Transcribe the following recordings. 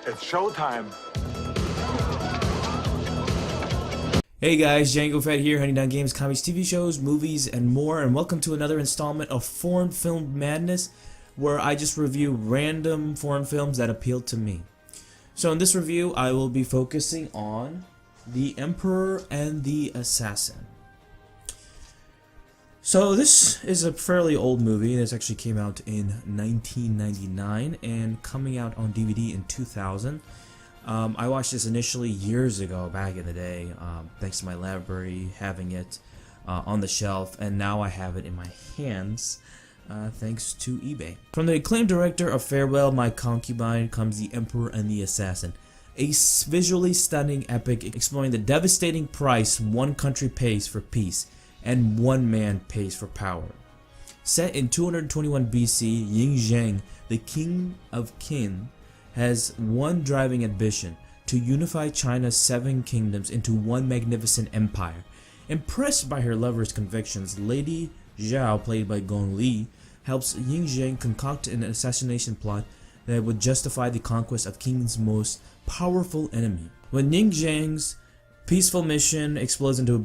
It's showtime. Hey guys, Django Fett here, hunting down games, comics, TV shows, movies, and more, and welcome to another installment of Foreign Film Madness, where I just review random foreign films that appeal to me. So in this review, I will be focusing on The Emperor and the Assassin. So this is a fairly old movie. This actually came out in 1999 and coming out on DVD in 2000. I watched this initially years ago, back in the day, thanks to my library having it on the shelf, and now I have it in my hands thanks to eBay. From the acclaimed director of Farewell My Concubine comes The Emperor and the Assassin, a visually stunning epic exploring the devastating price one country pays for peace and one man pays for power. Set in 221 BC, Ying Zheng, the king of Qin, has one driving ambition: to unify China's 7 kingdoms into one magnificent empire. Impressed by her lover's convictions, Lady Zhao, played by Gong Li, helps Ying Zheng concoct an assassination plot that would justify the conquest of Qin's most powerful enemy. When Ying Zheng's peaceful mission explodes into a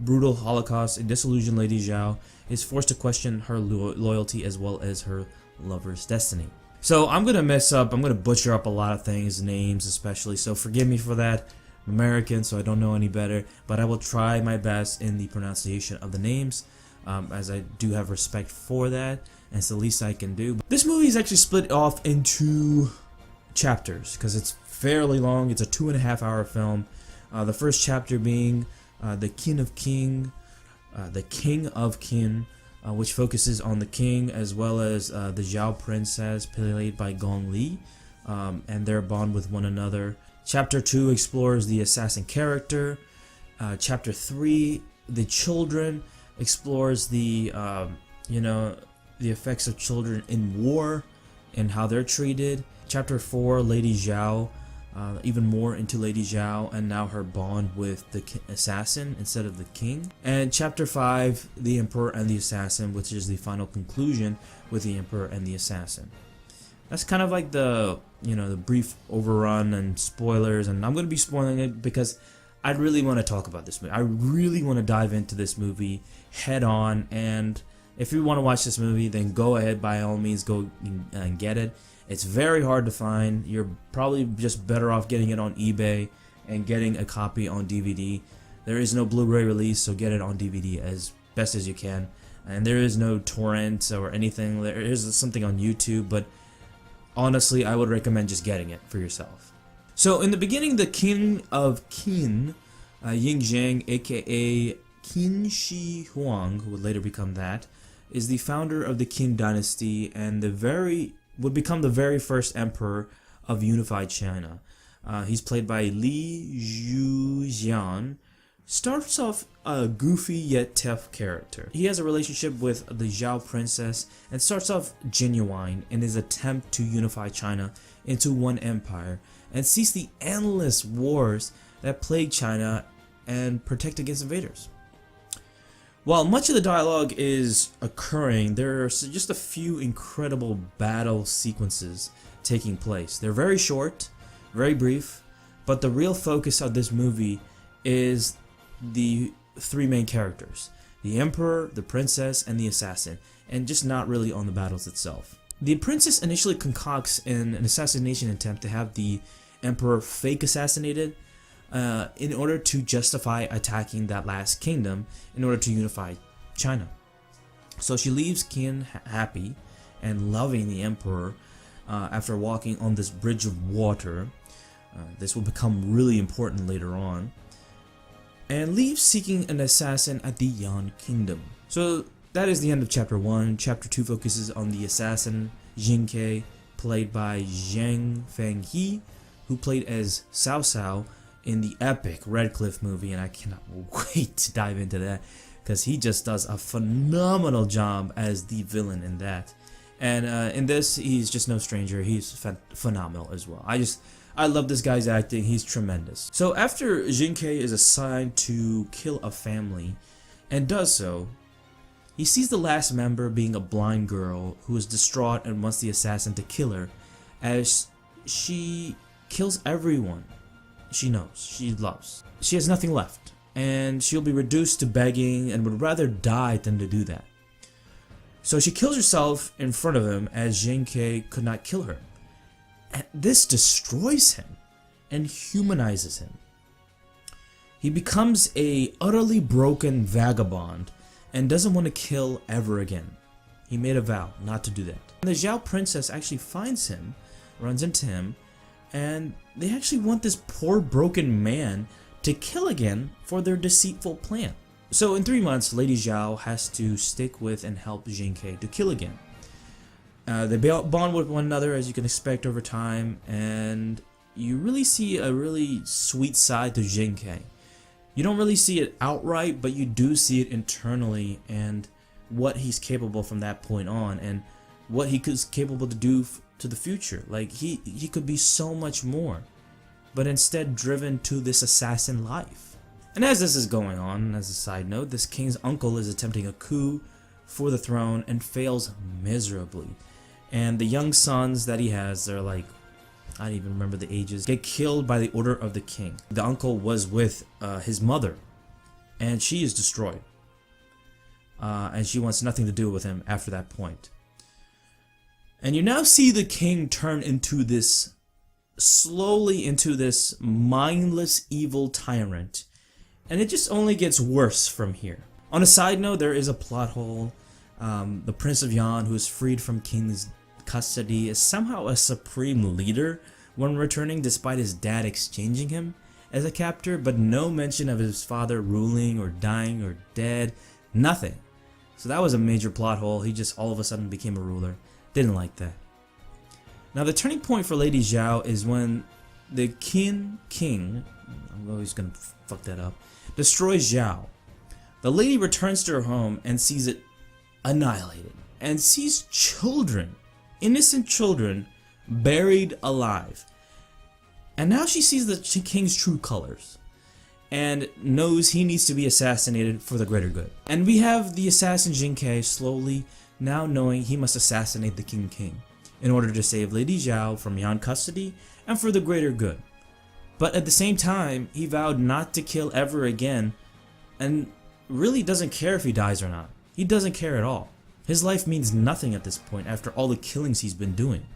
brutal holocaust, a disillusioned Lady Zhao is forced to question her loyalty as well as her lover's destiny. So I'm gonna mess up, I'm gonna butcher up a lot of things, names especially, so forgive me for that. I'm American, so I don't know any better, but I will try my best in the pronunciation of the names, as I do have respect for that, and it's the least I can do. This movie is actually split off into chapters, because it's fairly long. It's a 2.5-hour film. The first chapter being the King of Qin, which focuses on the king as well as the Zhao princess, played by Gong Li, and their bond with one another. Chapter 2 explores the assassin character. Chapter 3, the children, explores the the effects of children in war and how they're treated. Chapter 4, Lady Zhao, even more into Lady Zhao and now her bond with the assassin instead of the king. And chapter 5, The Emperor and the Assassin, which is the final conclusion with the Emperor and the Assassin. That's kind of like the the brief overrun and spoilers, and I'm going to be spoiling it because I really want to talk about this movie. I really want to dive into this movie head on, and if you want to watch this movie, then go ahead, by all means, go and get it. It's very hard to find. You're probably just better off getting it on eBay and getting a copy on DVD. There is no Blu-ray release, so get it on DVD as best as you can. And there is no torrent or anything. There is something on YouTube, but honestly, I would recommend just getting it for yourself. So in the beginning, the King of Qin, Ying Zheng, aka Qin Shi Huang, who would later become that, is the founder of the Qin dynasty and would become the very first emperor of unified China. He's played by Li Zhuxian. Starts off a goofy yet tough character. He has a relationship with the Zhao princess and starts off genuine in his attempt to unify China into one empire and cease the endless wars that plague China and protect against invaders. While much of the dialogue is occurring, there are just a few incredible battle sequences taking place. They're very short, very brief, but the real focus of this movie is the 3 main characters: the Emperor, the Princess, and the Assassin, and just not really on the battles itself. The Princess initially concocts an assassination attempt to have the Emperor fake assassinated, in order to justify attacking that last kingdom in order to unify China. So she leaves Qin happy and loving the Emperor after walking on this bridge of water. This will become really important later on. And leaves seeking an assassin at the Yan Kingdom. So that is the end of chapter 1. Chapter 2 focuses on the assassin Jin Ke, played by Zhang Fenghe, who played as Cao Cao in the epic Red Cliff movie, and I cannot wait to dive into that because he just does a phenomenal job as the villain in that. And in this, he's just no stranger. He's phenomenal as well. I love this guy's acting. He's tremendous. So after Jin Ke is assigned to kill a family and does so, he sees the last member being a blind girl who is distraught and wants the assassin to kill her, as she kills everyone she knows, she loves. She has nothing left, and she'll be reduced to begging and would rather die than to do that. So she kills herself in front of him as Jinke could not kill her. And this destroys him and humanizes him. He becomes a utterly broken vagabond and doesn't want to kill ever again. He made a vow not to do that. And the Zhao princess actually finds him, runs into him, and they actually want this poor broken man to kill again for their deceitful plan. So in 3 months, Lady Zhao has to stick with and help Jinke to kill again. They bond with one another, as you can expect, over time, and you really see a really sweet side to Jinke. You don't really see it outright, but you do see it internally and what he's capable from that point on, and what he is capable to do to the future. Like he could be so much more, but instead driven to this assassin life. And as this is going on, as a side note, this king's uncle is attempting a coup for the throne and fails miserably. And the young sons that he has, they're like, I don't even remember the ages, get killed by the order of the king. The uncle was with his mother, and she is destroyed. And she wants nothing to do with him after that point. And you now see the king turn into this, slowly into this mindless evil tyrant. And it just only gets worse from here. On a side note, there is a plot hole. The Prince of Yan, who is freed from king's custody, is somehow a supreme leader when returning, despite his dad exchanging him as a captor, but no mention of his father ruling or dying or dead, nothing. So that was a major plot hole. He just all of a sudden became a ruler. Didn't like that. Now the turning point for Lady Zhao is when the king, I'm always gonna fuck that up, destroys Zhao. The lady returns to her home and sees it annihilated, and sees children, innocent children, buried alive. And now she sees the king's true colors and knows he needs to be assassinated for the greater good. And we have the assassin Jinke slowly now knowing he must assassinate the king in order to save Lady Zhao from Yan custody and for the greater good. But at the same time, he vowed not to kill ever again, and really doesn't care if he dies or not. He doesn't care at all. His life means nothing at this point after all the killings he's been doing.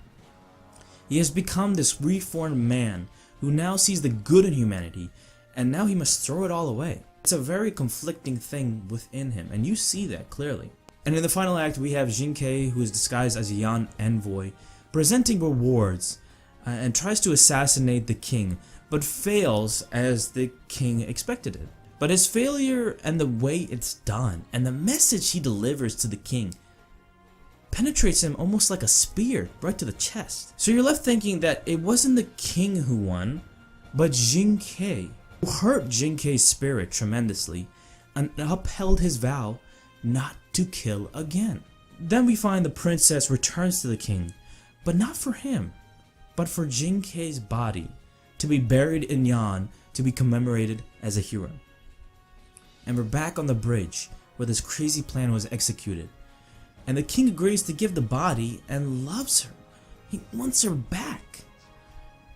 He has become this reformed man who now sees the good in humanity, and now he must throw it all away. It's a very conflicting thing within him, and you see that clearly. And in the final act, we have Jinke, who is disguised as a Yan envoy, presenting rewards and tries to assassinate the king, but fails as the king expected it. But his failure and the way it's done and the message he delivers to the king penetrates him almost like a spear right to the chest. So you're left thinking that it wasn't the king who won, but Jinke, who hurt Jinke's spirit tremendously and upheld his vow not to kill again. Then we find the princess returns to the king, but not for him, but for Jinke's body to be buried in Yan to be commemorated as a hero. And we're back on the bridge where this crazy plan was executed. And the king agrees to give the body and loves her. He wants her back.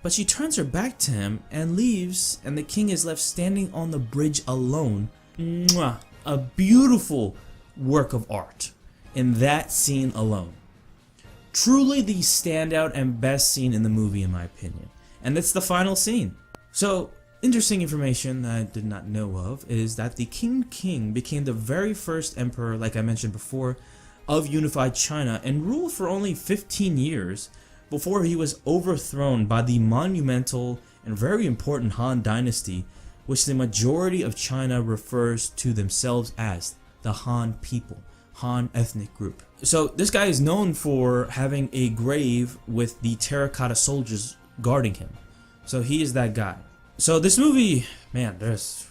But she turns her back to him and leaves, and the king is left standing on the bridge alone. Mwah! A beautiful work of art in that scene alone. Truly the standout and best scene in the movie in my opinion. And it's the final scene. So, interesting information that I did not know of is that the king became the very first emperor, like I mentioned before, of unified China and ruled for only 15 years before he was overthrown by the monumental and very important Han dynasty, which the majority of China refers to themselves as the Han people, Han ethnic group. So this guy is known for having a grave with the terracotta soldiers guarding him. So he is that guy. So this movie, man, there's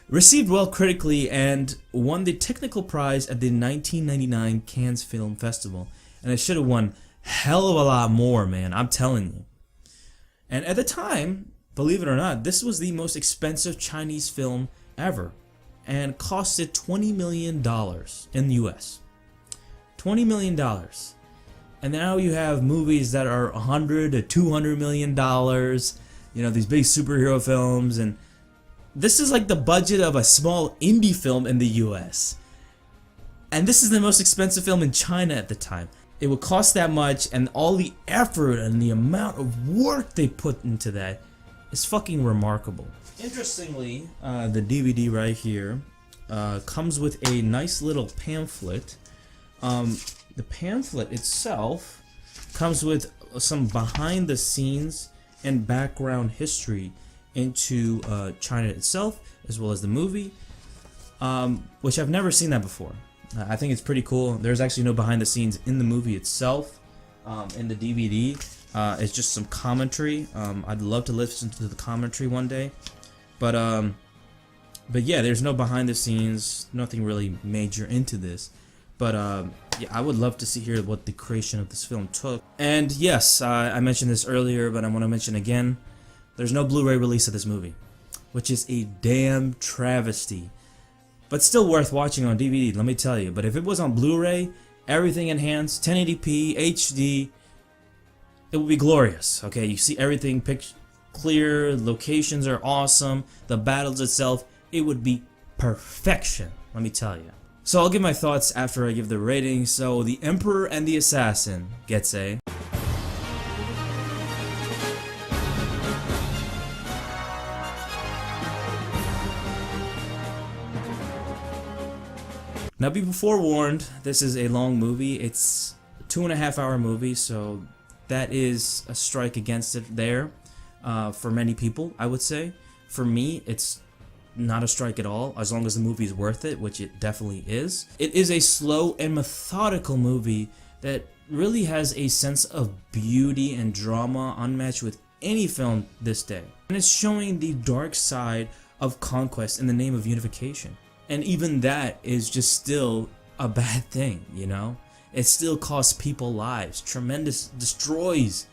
received well critically and won the technical prize at the 1999 Cannes Film Festival. And it should have won hell of a lot more, man, I'm telling you. And at the time, believe it or not, this was the most expensive Chinese film ever and costed $20 million in the US. $20 million. And now you have movies that are 100 to 200 million dollars, you know, these big superhero films, and this is like the budget of a small indie film in the US. And this is the most expensive film in China at the time. It would cost that much, and all the effort and the amount of work they put into that is fucking remarkable. Interestingly, the DVD right here comes with a nice little pamphlet. The pamphlet itself comes with some behind the scenes and background history into China itself, as well as the movie, which I've never seen that before. I think it's pretty cool. There's actually no behind the scenes in the movie itself. In the DVD, it's just some commentary. I'd love to listen to the commentary one day, but yeah, there's no behind the scenes, nothing really major into this. But yeah, I would love to hear what the creation of this film took. And yes, I mentioned this earlier, but I want to mention again, there's no Blu-ray release of this movie, which is a damn travesty. But still worth watching on DVD, let me tell you. But if it was on Blu-ray, everything enhanced, 1080p, HD, it would be glorious. Okay, you see everything clear, locations are awesome, the battles itself, it would be perfection, let me tell you. So I'll give my thoughts after I give the rating. So The Emperor and the Assassin gets a... Now be forewarned, this is a long movie. It's a 2.5 hour movie, so that is a strike against it there for many people, I would say. For me, it's not a strike at all, as long as the movie is worth it, which it definitely is. It is a slow and methodical movie that really has a sense of beauty and drama unmatched with any film this day. And it's showing the dark side of conquest in the name of unification. And even that is just still a bad thing, you know? It still costs people lives, destroys,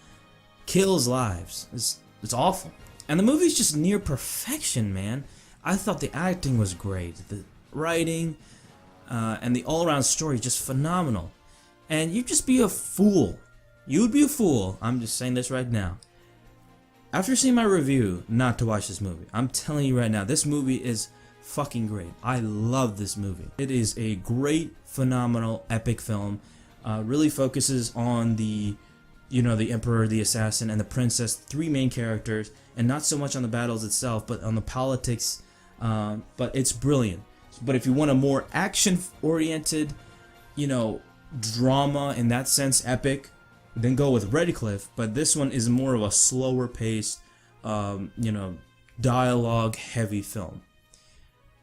kills lives. It's awful. And the movie's just near perfection, man. I thought the acting was great, the writing, and the all-around story just phenomenal. And you'd just be a fool. You'd be a fool, I'm just saying this right now, after seeing my review, not to watch this movie. I'm telling you right now, this movie is fucking great. I love this movie. It is a great, phenomenal, epic film. Really focuses on the, you know, the Emperor, the Assassin, and the Princess, three main characters, and not so much on the battles itself, but on the politics. But it's brilliant. But if you want a more action-oriented, you know, drama in that sense, epic, then go with Redcliffe. But this one is more of a slower-paced, you know, dialogue-heavy film.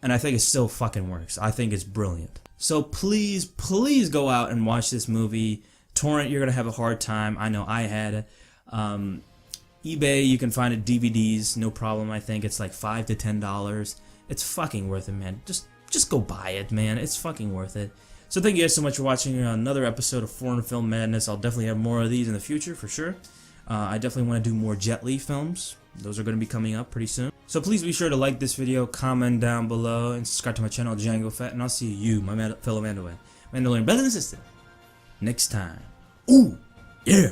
And I think it still fucking works. I think it's brilliant. So please, please go out and watch this movie. Torrent, you're gonna have a hard time. I know I had. eBay, you can find it DVDs, no problem. I think it's like $5 to $10. It's fucking worth it, man. Just go buy it, man. It's fucking worth it. So thank you guys so much for watching another episode of Foreign Film Madness. I'll definitely have more of these in the future for sure. I definitely want to do more Jet Li films. Those are going to be coming up pretty soon. So please be sure to like this video, comment down below, and subscribe to my channel, Django Fett, and I'll see you, my fellow Mandalorian brothers and sisters, next time. Ooh, yeah!